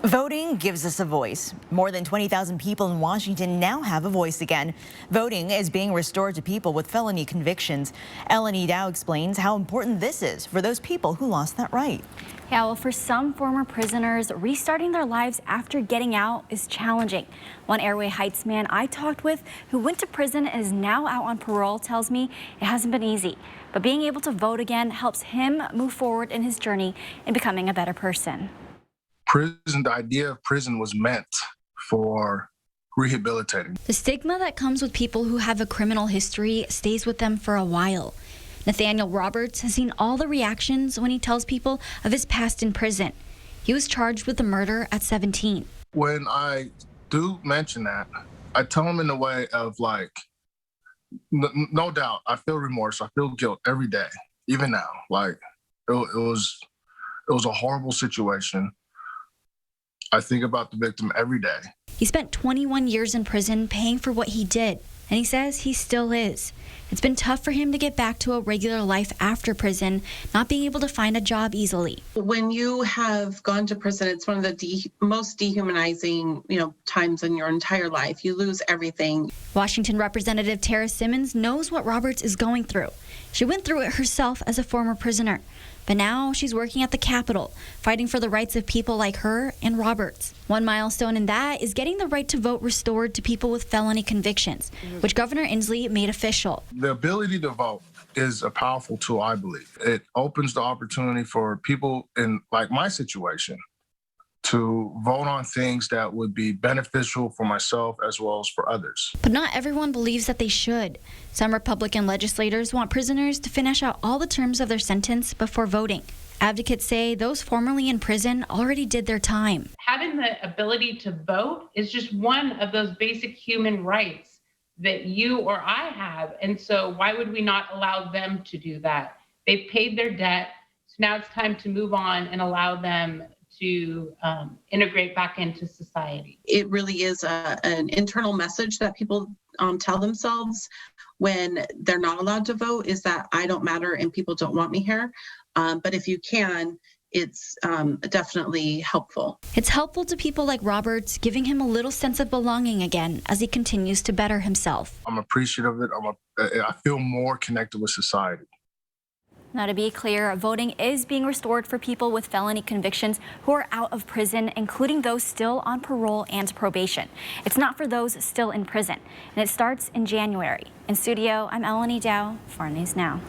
Voting gives us a voice. More than 20,000 people in Washington now have a voice again. Voting is being restored to people with felony convictions. Elenee explains how important this is for those people who lost that right. Yeah, well, for some former prisoners, restarting their lives after getting out is challenging. One Airway Heights man I talked with who went to prison and is now out on parole tells me it hasn't been easy. But being able to vote again helps him move forward in his journey in becoming a better person. The idea of prison was meant for rehabilitating. The stigma that comes with people who have a criminal history stays with them for a while. Nathaniel Roberts has seen all the reactions when he tells people of his past in prison. He was charged with the murder at 17. When I do mention that, I tell him in a way of like, no doubt, I feel remorse, I feel guilt every day, even now. Like, it was a horrible situation. I think about the victim every day. He spent 21 years in prison paying for what he did, and he says he still is. It's been tough for him to get back to a regular life after prison, not being able to find a job easily. When you have gone to prison, it's one of the most dehumanizing, times in your entire life. You lose everything. Washington Representative Tara Simmons knows what Roberts is going through. She went through it herself as a former prisoner. But now she's working at the Capitol, fighting for the rights of people like her and Roberts. One milestone in that is getting the right to vote restored to people with felony convictions, which Governor Inslee made official. The ability to vote is a powerful tool, I believe. It opens the opportunity for people in like my situation to vote on things that would be beneficial for myself as well as for others. But not everyone believes that they should. Some Republican legislators want prisoners to finish out all the terms of their sentence before voting. Advocates say those formerly in prison already did their time. Having the ability to vote is just one of those basic human rights that you or I have. And so why would we not allow them to do that? They've paid their debt. So now it's time to move on and allow them to integrate back into society. It really is an internal message that people tell themselves when they're not allowed to vote, is that I don't matter and people don't want me here. But if you can, it's definitely helpful. It's helpful to people like Roberts, giving him a little sense of belonging again as he continues to better himself. I'm appreciative of it. I feel more connected with society. Now, to be clear, voting is being restored for people with felony convictions who are out of prison, including those still on parole and probation. It's not for those still in prison, and it starts in January. In studio, I'm Elenee for News Now.